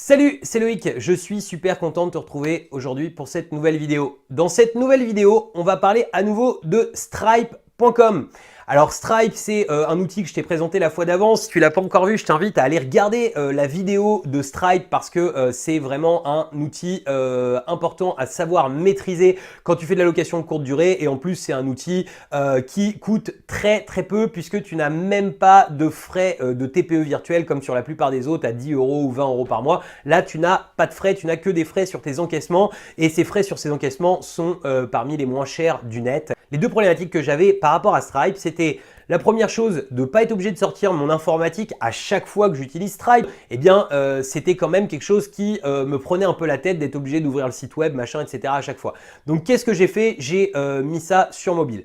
Salut, c'est Loïc, je suis super content de te retrouver aujourd'hui pour cette nouvelle vidéo. Dans cette nouvelle vidéo, on va parler à nouveau de Stripe.com. Alors Stripe, c'est un outil que je t'ai présenté la fois d'avant. Si tu l'as pas encore vu, je t'invite à aller regarder la vidéo de Stripe parce que c'est vraiment un outil important à savoir maîtriser quand tu fais de la location de courte durée. Et en plus, c'est un outil qui coûte très peu puisque tu n'as même pas de frais de TPE virtuel comme sur la plupart des autres à 10 euros ou 20 euros par mois. Là, tu n'as pas de frais, tu n'as que des frais sur tes encaissements et ces frais sur ces encaissements sont parmi les moins chers du net. Les deux problématiques que j'avais par rapport à Stripe, c'était la première chose, de ne pas être obligé de sortir mon informatique à chaque fois que j'utilise Stripe. Eh bien, c'était quand même quelque chose qui me prenait un peu la tête d'être obligé d'ouvrir le site web, machin, etc. à chaque fois. Donc, qu'est-ce que j'ai fait? J'ai mis ça sur mobile.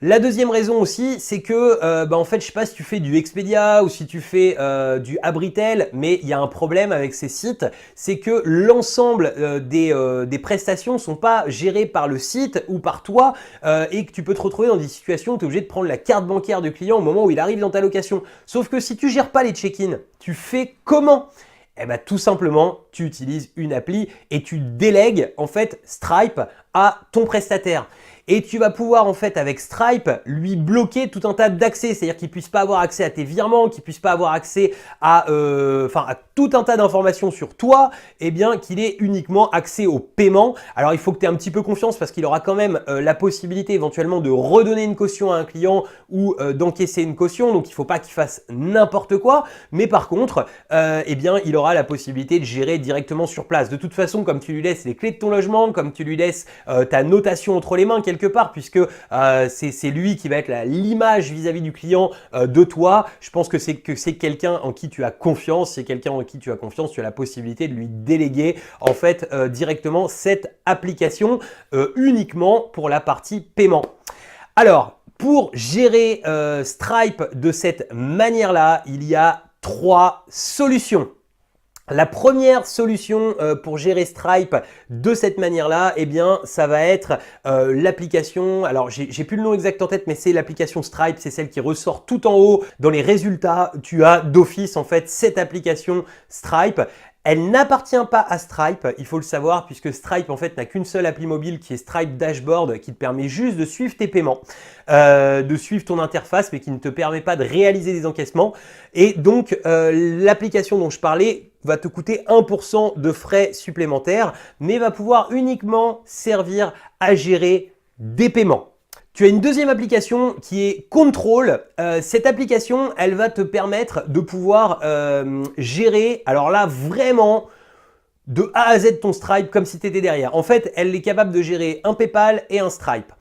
La deuxième raison aussi, c'est que en fait, je sais pas si tu fais du Expedia ou si tu fais du Abritel, mais il y a un problème avec ces sites, c'est que l'ensemble des prestations sont pas gérées par le site ou par toi et que tu peux te retrouver dans des situations où tu es obligé de prendre la carte bancaire du client au moment où il arrive dans ta location. Sauf que si tu gères pas les check-in, tu fais comment? Eh ben, tout simplement, tu utilises une appli et tu délègues en fait Stripe à ton prestataire. Et tu vas pouvoir en fait avec Stripe lui bloquer tout un tas d'accès, c'est-à-dire qu'il ne puisse pas avoir accès à tes virements, qu'il ne puisse pas avoir accès à tout un tas d'informations sur toi, et bien qu'il ait uniquement accès au paiement. Alors il faut que tu aies un petit peu confiance parce qu'il aura quand même la possibilité éventuellement de redonner une caution à un client ou d'encaisser une caution, donc il ne faut pas qu'il fasse n'importe quoi, mais par contre, il aura la possibilité de gérer directement sur place. De toute façon, comme tu lui laisses les clés de ton logement, comme tu lui laisses ta notation entre les mains quelque part, puisque c'est lui qui va être l'image vis-à-vis du client de toi. Je pense que c'est quelqu'un en qui tu as confiance. C'est quelqu'un en qui tu as confiance. Tu as la possibilité de lui déléguer en fait directement cette application uniquement pour la partie paiement. Alors, pour gérer Stripe de cette manière-là, il y a 3 solutions. La première solution pour gérer Stripe de cette manière-là, eh bien, ça va être l'application. Alors, j'ai plus le nom exact en tête, mais c'est l'application Stripe. C'est celle qui ressort tout en haut dans les résultats. Tu as d'office en fait cette application Stripe. Elle n'appartient pas à Stripe, il faut le savoir, puisque Stripe en fait n'a qu'une seule appli mobile qui est Stripe Dashboard, qui te permet juste de suivre tes paiements, de suivre ton interface, mais qui ne te permet pas de réaliser des encaissements. Et donc l'application dont je parlais va te coûter 1% de frais supplémentaires, mais va pouvoir uniquement servir à gérer des paiements. Tu as une deuxième application qui est Control. Cette application, elle va te permettre de pouvoir gérer, alors là vraiment, de A à Z ton Stripe comme si tu étais derrière. En fait, elle est capable de gérer un PayPal et un Stripe.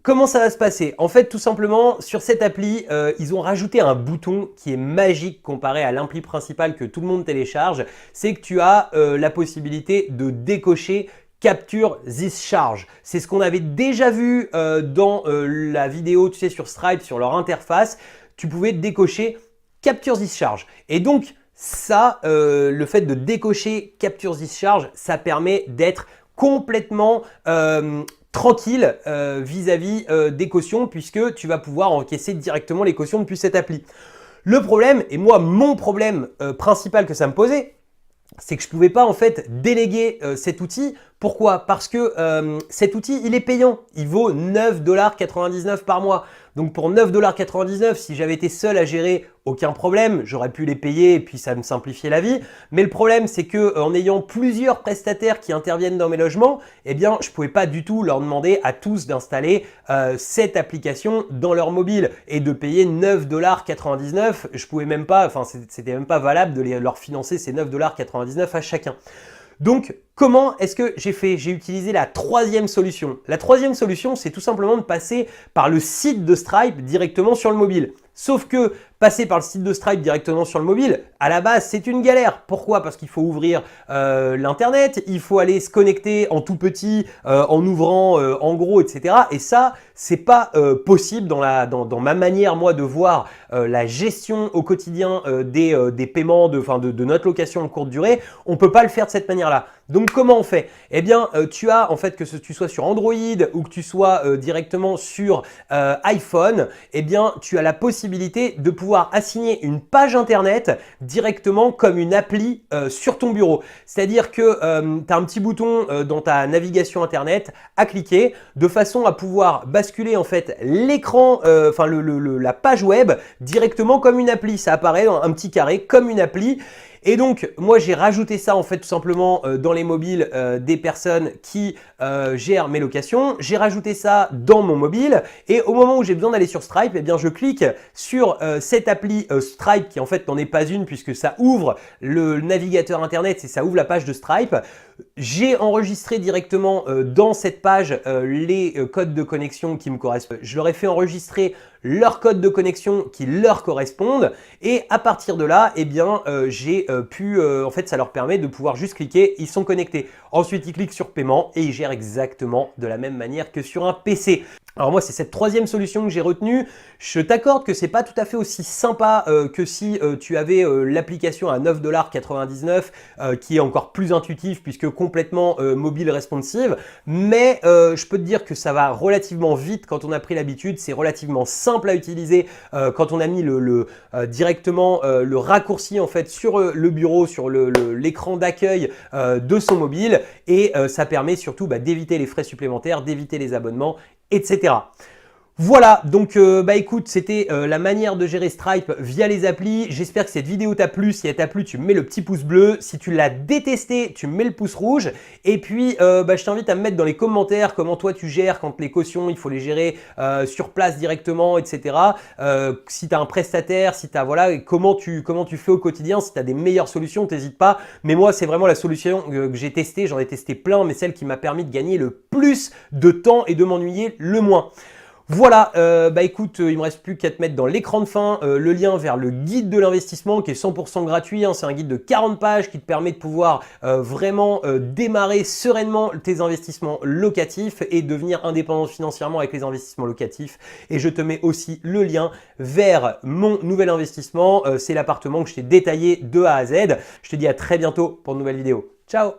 Comment ça va se passer? En fait, tout simplement, sur cette appli, ils ont rajouté un bouton qui est magique comparé à l'appli principale que tout le monde télécharge. C'est que tu as la possibilité de décocher Capture this charge. C'est ce qu'on avait déjà vu dans la vidéo, tu sais, sur Stripe, sur leur interface. Tu pouvais décocher Capture this charge. Et donc, ça, le fait de décocher Capture this charge, ça permet d'être complètement tranquille vis-à-vis des cautions puisque tu vas pouvoir encaisser directement les cautions depuis cette appli. Le problème, et moi, mon problème principal que ça me posait, c'est que je ne pouvais pas en fait déléguer cet outil. Pourquoi? Parce que cet outil, il est payant. Il vaut 9,99 $ par mois. Donc pour 9,99 $, si j'avais été seul à gérer, aucun problème, j'aurais pu les payer et puis ça me simplifiait la vie. Mais le problème, c'est que en ayant plusieurs prestataires qui interviennent dans mes logements, eh bien, je ne pouvais pas du tout leur demander à tous d'installer cette application dans leur mobile et de payer 9,99 $. Je pouvais même pas, enfin, c'était même pas valable de leur financer ces 9,99 $ à chacun. Donc, comment est-ce que j'ai fait? J'ai utilisé la troisième solution. La troisième solution, c'est tout simplement de passer par le site de Stripe directement sur le mobile. Sauf que passer par le site de Stripe directement sur le mobile, à la base, c'est une galère. Pourquoi? Parce qu'il faut ouvrir l'internet, il faut aller se connecter en tout petit, en ouvrant en gros, etc. Et ça, c'est pas possible dans ma manière, moi, de voir la gestion au quotidien des paiements de notre location de courte durée. On peut pas le faire de cette manière-là. Donc comment on fait? Eh bien, tu as en fait que tu sois sur Android ou que tu sois directement sur iPhone, eh bien, tu as la possibilité de pouvoir assigner une page internet directement comme une appli sur ton bureau. C'est-à-dire que tu as un petit bouton dans ta navigation internet à cliquer de façon à pouvoir basculer en fait l'écran, la page web directement comme une appli. Ça apparaît dans un petit carré comme une appli. Et donc, moi, j'ai rajouté ça en fait tout simplement dans les mobiles des personnes qui gèrent mes locations. J'ai rajouté ça dans mon mobile et au moment où j'ai besoin d'aller sur Stripe, eh bien, je clique sur cette appli Stripe qui en fait n'en est pas une puisque ça ouvre le navigateur internet et ça ouvre la page de Stripe. J'ai enregistré directement dans cette page les codes de connexion qui me correspondent. Je leur ai fait enregistrer leurs codes de connexion qui leur correspondent et à partir de là, eh bien, j'ai en fait, ça leur permet de pouvoir juste cliquer, ils sont connectés. Ensuite, ils cliquent sur paiement et ils gèrent exactement de la même manière que sur un PC. Alors moi, c'est cette troisième solution que j'ai retenue. Je t'accorde que c'est pas tout à fait aussi sympa que si tu avais l'application à 9,99 $ qui est encore plus intuitive puisque complètement mobile responsive. Mais je peux te dire que ça va relativement vite quand on a pris l'habitude. C'est relativement simple à utiliser quand on a mis directement le raccourci en fait sur le bureau, sur l'écran d'accueil de son mobile et ça permet surtout d'éviter les frais supplémentaires, d'éviter les abonnements, etc. Voilà, donc écoute, c'était la manière de gérer Stripe via les applis. J'espère que cette vidéo t'a plu. Si elle t'a plu, tu mets le petit pouce bleu. Si tu l'as détesté, tu mets le pouce rouge. Et puis, je t'invite à me mettre dans les commentaires comment toi tu gères quand les cautions, il faut les gérer sur place directement, etc. Si tu as un prestataire, si tu as, voilà, comment tu fais au quotidien, si tu as des meilleures solutions, n'hésite pas. Mais moi, c'est vraiment la solution que j'ai testée. J'en ai testé plein, mais celle qui m'a permis de gagner le plus de temps et de m'ennuyer le moins. Voilà, écoute, il me reste plus qu'à te mettre dans l'écran de fin le lien vers le guide de l'investissement qui est 100% gratuit. Hein, c'est un guide de 40 pages qui te permet de pouvoir vraiment démarrer sereinement tes investissements locatifs et devenir indépendant financièrement avec les investissements locatifs. Et je te mets aussi le lien vers mon nouvel investissement. C'est l'appartement que je t'ai détaillé de A à Z. Je te dis à très bientôt pour une nouvelle vidéo. Ciao!